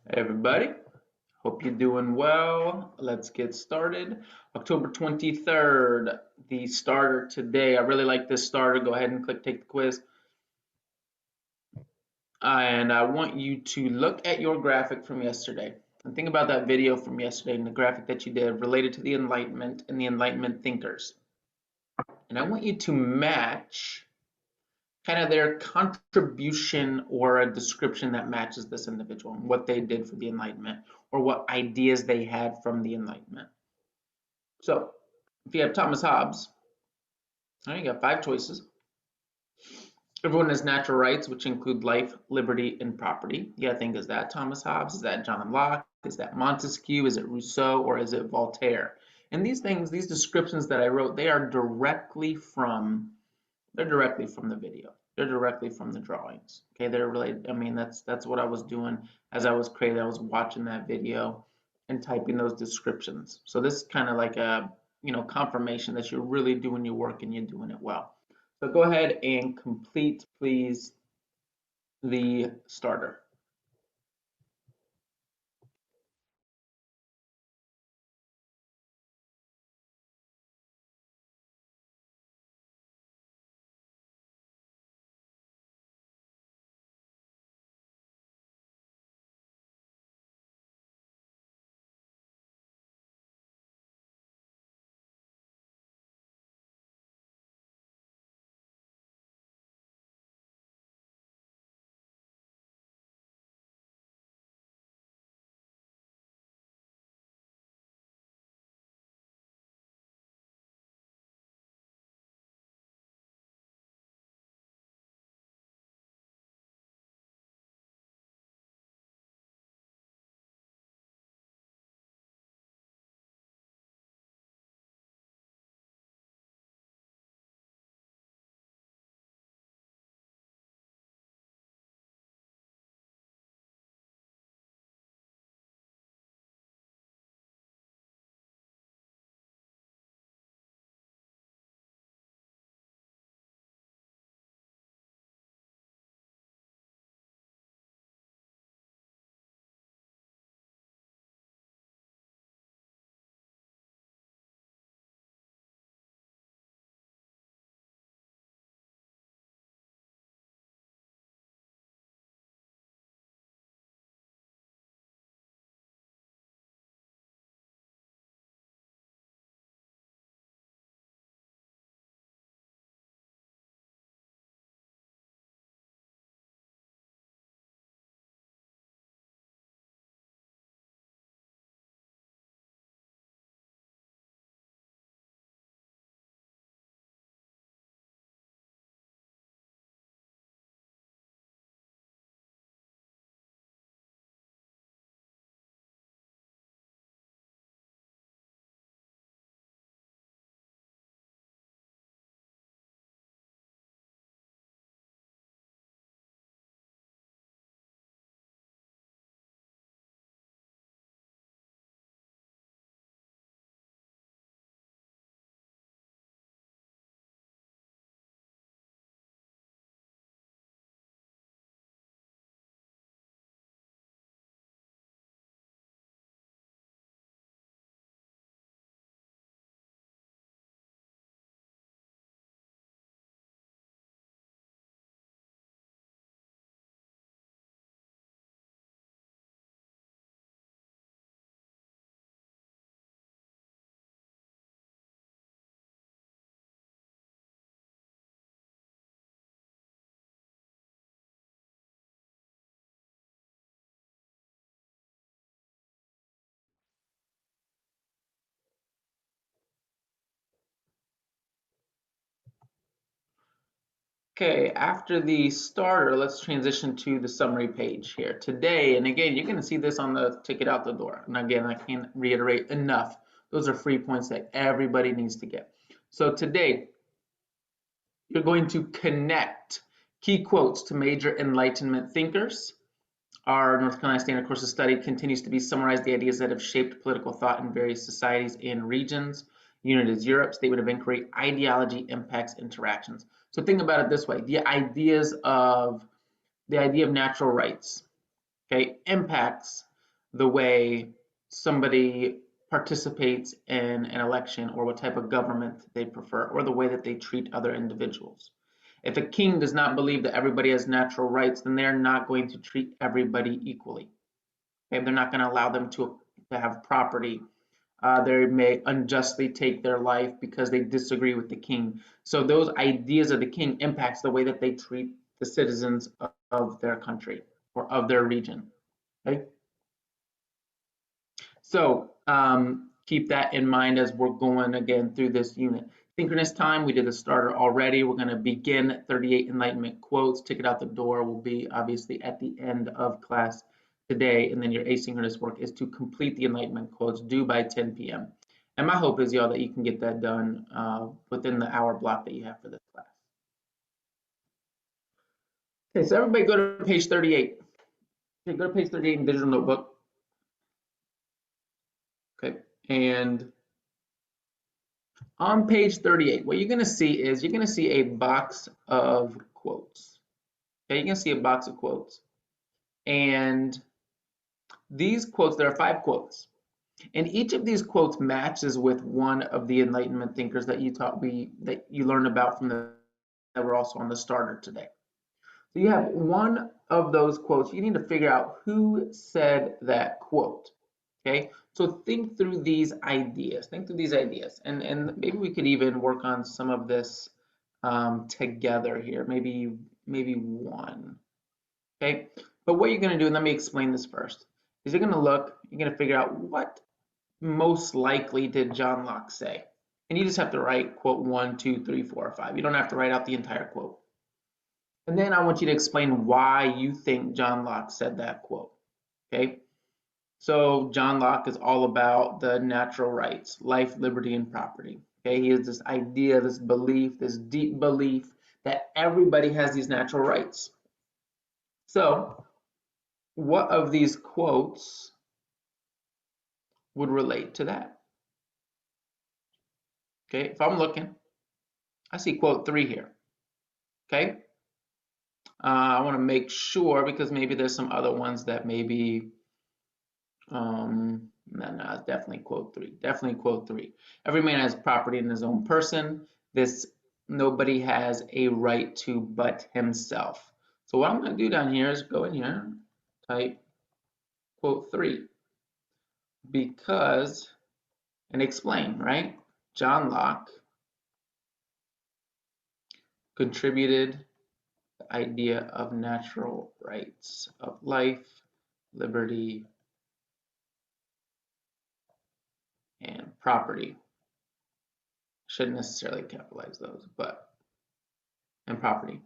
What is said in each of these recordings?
Hey everybody, hope you're doing well. Let's get started. October 23rd, the starter today. I really like this starter. Go ahead and click take the quiz. And I want you to look at your graphic from yesterday and think about that video from yesterday and the graphic that you did related to the Enlightenment and the Enlightenment thinkers. And I want you to match kind of their contribution or a description that matches this individual and what they did for the Enlightenment or what ideas they had from the Enlightenment. So if you have Thomas Hobbes, you got five choices. Everyone has natural rights, which include life, liberty, and property. You gotta think, is that Thomas Hobbes? Is that John Locke? Is that Montesquieu? Is it Rousseau? Or is it Voltaire? And these things, these descriptions that I wrote, they're directly from the video. They're directly from the drawings. Okay, they're related. I mean, that's what I was doing as I was creating. I was watching that video and typing those descriptions. So this is kind of like a confirmation that you're really doing your work and you're doing it well. So go ahead and complete, please, the starter. Okay, after the starter, let's transition to the summary page here. Today, and again, you're going to see this on the ticket out the door. And again, I can't reiterate enough. Those are free points that everybody needs to get. So today, you're going to connect key quotes to major Enlightenment thinkers. Our North Carolina Standard Course of Study continues to be summarize the ideas that have shaped political thought in various societies and regions. Unit is Europe, statement of inquiry, ideology, impacts, interactions. So think about it this way: the idea of natural rights, okay, impacts. the way somebody participates in an election or what type of government they prefer or the way that they treat other individuals. If a king does not believe that everybody has natural rights, then they're not going to treat everybody equally. Okay? They're not going to allow them to have property. They may unjustly take their life because they disagree with the king. So those ideas of the king impacts the way that they treat the citizens of their country or of their region. Okay? So keep that in mind as we're going again through this unit. Synchronous time, we did the starter already. We're going to begin 38 Enlightenment quotes. Ticket out the door will be obviously at the end of class today. And then your asynchronous work is to complete the Enlightenment quotes due by 10 p.m. And my hope is, y'all, that you can get that done within the hour block that you have for this class. Okay, so everybody go to page 38. Okay, go to page 38 in digital notebook. Okay, and on page 38, what you're going to see is you're going to see a box of quotes. Okay, you're going to see a box of quotes. And these quotes, there are 5 quotes. And each of these quotes matches with one of the Enlightenment thinkers that you learned about from that were also on the starter today. So you have one of those quotes. You need to figure out who said that quote. Okay, so think through these ideas. Think through these ideas, and maybe we could even work on some of this together here. Maybe one. Okay, but what you're going to do, and let me explain this first, is you're going to figure out what most likely did John Locke say, and you just have to write quote 1, 2, 3, 4, or 5. You don't have to write out the entire quote. And then I want you to explain why you think John Locke said that quote. Okay. So John Locke is all about the natural rights, life, liberty, and property. Okay, he has this idea, this belief, this deep belief that everybody has these natural rights. So what of these quotes would relate to that? Okay, if I'm looking, I see quote 3 here. Okay, I want to make sure because maybe there's some other ones that maybe no, it's definitely quote 3. Definitely quote 3. Every man has property in his own person. Nobody has a right to but himself. So what I'm going to do down here is go in here, type quote 3, because, and explain, right? John Locke contributed the idea of natural rights of life, liberty, and property. Shouldn't necessarily capitalize those, but, and property.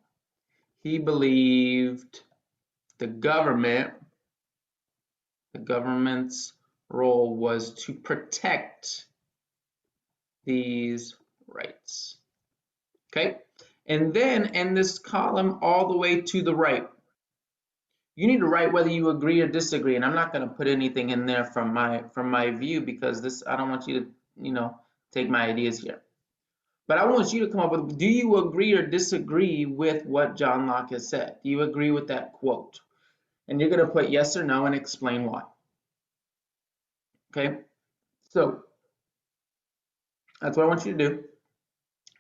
He believed the government's role was to protect these rights. Okay, and then in this column all the way to the right, you need to write whether you agree or disagree. And I'm not going to put anything in there from my view because I don't want you to take my ideas here. But I want you to come up with, do you agree or disagree with what John Locke has said? Do you agree with that quote? And you're going to put yes or no and explain why. Okay, so that's what I want you to do.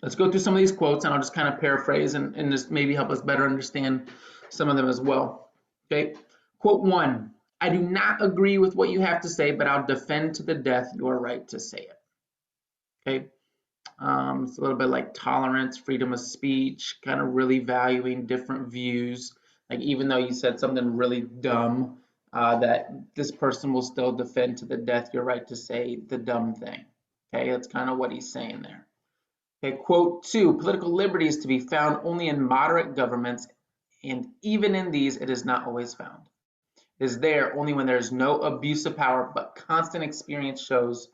Let's go through some of these quotes and I'll just kind of paraphrase and just maybe help us better understand some of them as well. Okay, quote 1, I do not agree with what you have to say, but I'll defend to the death your right to say it. Okay, it's a little bit like tolerance, freedom of speech, kind of really valuing different views. Like even though you said something really dumb, that this person will still defend to the death your right to say the dumb thing. Okay, that's kind of what he's saying there. Okay, quote 2, political liberty is to be found only in moderate governments, and even in these it is not always found. It is there only when there is no abuse of power, but constant experience shows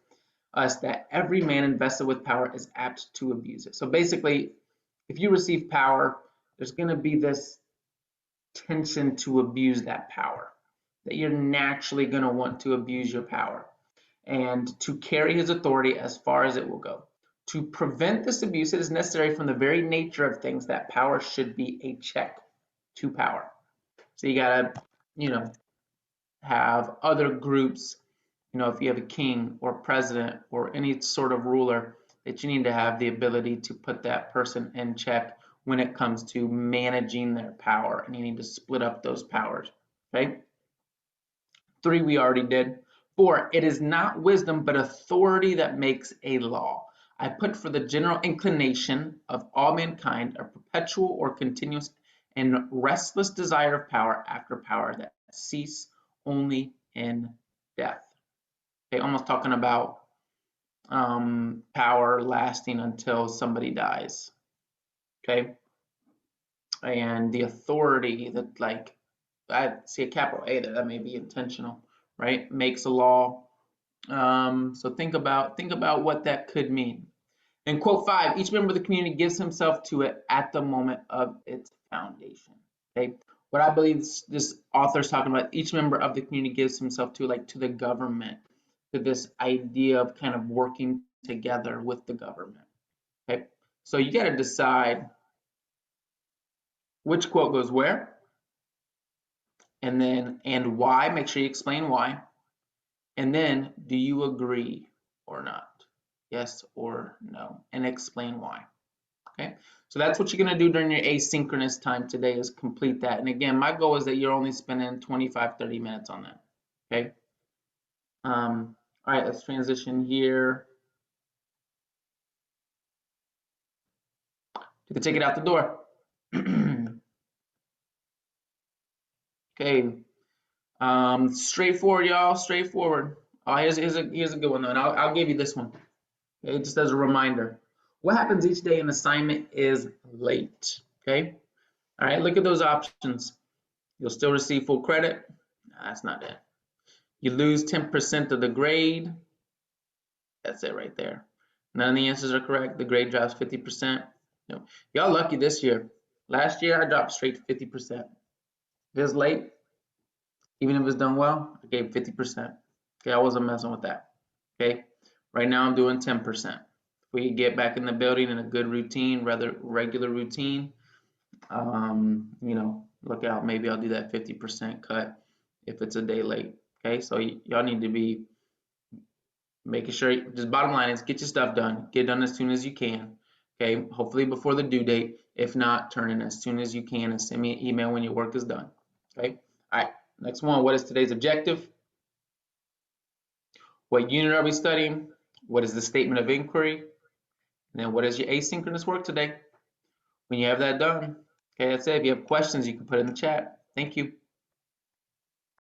us that every man invested with power is apt to abuse it. So basically, if you receive power, there's going to be this tension to abuse that power, that you're naturally going to want to abuse your power and to carry his authority as far as it will go. To prevent this abuse, it is necessary from the very nature of things that power should be a check to power. So you gotta, have other groups, you know, if you have a king or president or any sort of ruler, that you need to have the ability to put that person in check when it comes to managing their power, and you need to split up those powers. Okay. 3 we already did. 4, it is not wisdom but authority that makes a law. I put for the general inclination of all mankind a perpetual or continuous and restless desire of power after power that cease only in death. Okay, almost talking about power lasting until somebody dies. Okay, and the authority that, like, I see a capital A there, that may be intentional, right? Makes a law. So think about what that could mean. And quote 5, each member of the community gives himself to it at the moment of its foundation. Okay, what I believe this author is talking about, each member of the community gives himself to, like, to the government, to this idea of kind of working together with the government. Okay, so you got to decide which quote goes where, and why. Make sure you explain why. And then, do you agree or not? Yes or no, and explain why. Okay, so that's what you're going to do during your asynchronous time today, is complete that. And again, my goal is that you're only spending 25-30 minutes on that. Okay. All right, let's transition here. You can take it out the door. Okay. Straightforward, y'all. Straightforward. Oh, here's a good one though, and I'll give you this one. Okay, just as a reminder. What happens each day an assignment is late? Okay. All right, look at those options. You'll still receive full credit. No, that's not it. You lose 10% of the grade. That's it right there. None of the answers are correct. The grade drops 50%. No. Y'all lucky this year. Last year, I dropped straight to 50%. If it's late, even if it's done well, I gave 50%. Okay, I wasn't messing with that. Okay, right now I'm doing 10%. If we get back in the building in a good routine, rather regular routine, you know, look out, maybe I'll do that 50% cut if it's a day late. Okay, so y'all need to be making sure, just bottom line is get your stuff done, get it done as soon as you can. Okay, hopefully before the due date. If not, turn in as soon as you can and send me an email when your work is done. Okay, all right, next one. What is today's objective? What unit are we studying? What is the statement of inquiry? And then what is your asynchronous work today? When you have that done, okay, that's it. If you have questions, you can put it in the chat. Thank you.